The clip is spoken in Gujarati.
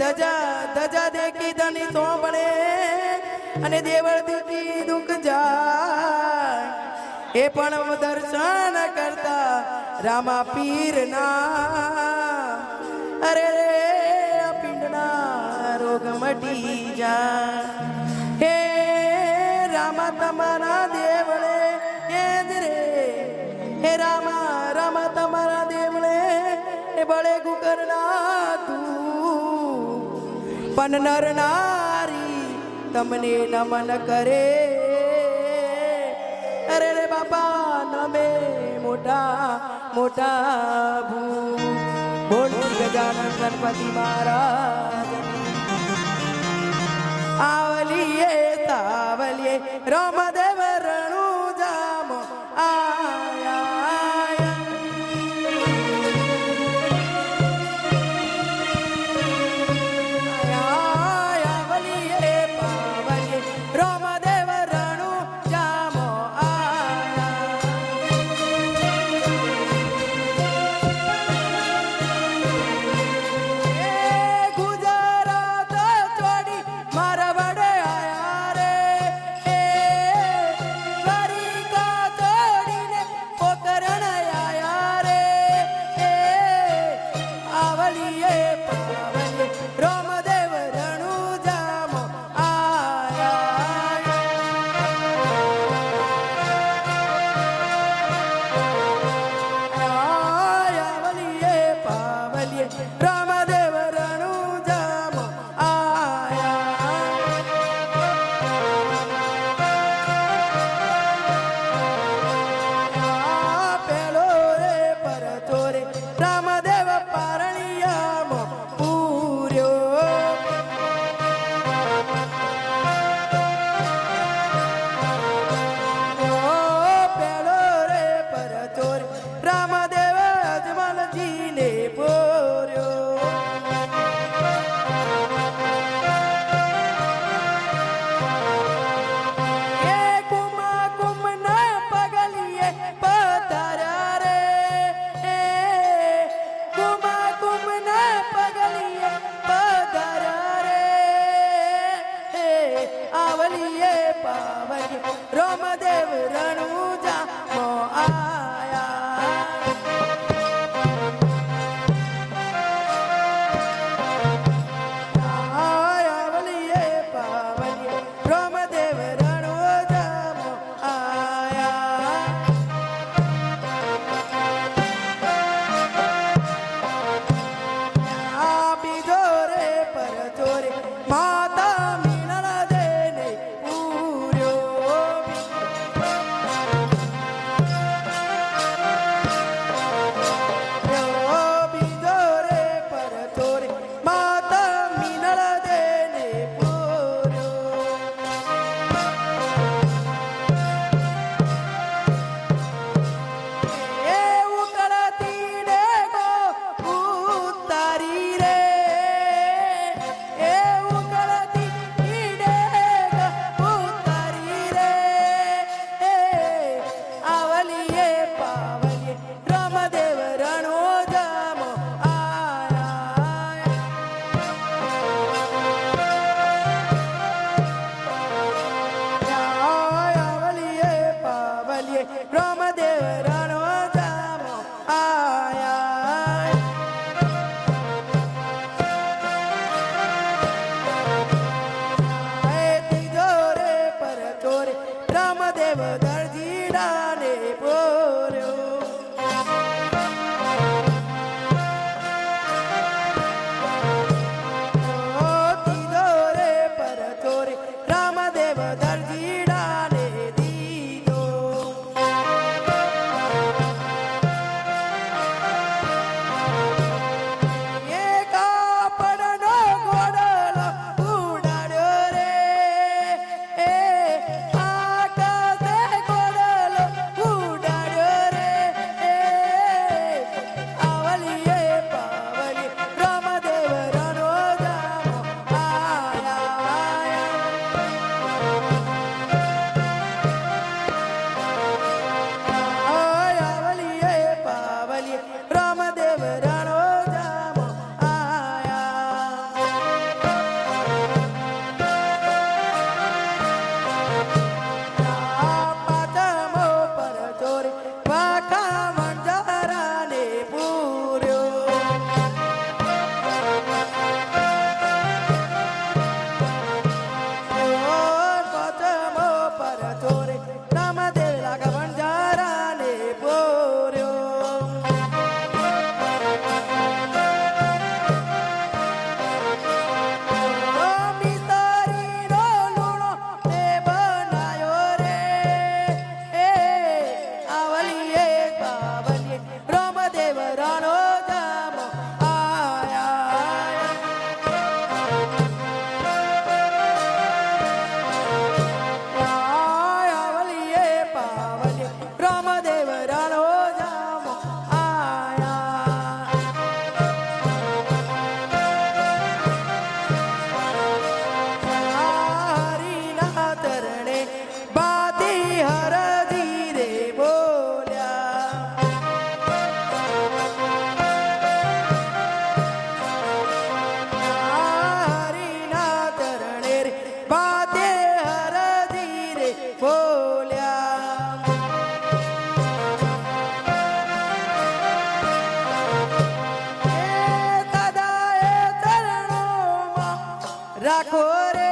ધજા ધજા દેખી ધની સોંભળે અને દેવળ દેખી દુઃખ જાય એ પણ દર્શન કરતા રામા પીરના અરે રે પિંડના રોગ મટી જા હે રામા તમારા દેવળે એ જ રે હે રામા રામા તમારા દેવળે એ બળે ગુકરના તું પણ નર નારી તમને નમન કરે અરે રે બાપા નમે મોટા મોટા ભૂ બોલ ગજાનન ગણપતિ મહારાજ આવલીએ સાવલીએ રામદેવ રણુ જામ આયા આવલીએ પાવલીએ રામદેવ રણુ જામ ગુજરાત છોડી મારા વડે આયા રે રાખો રે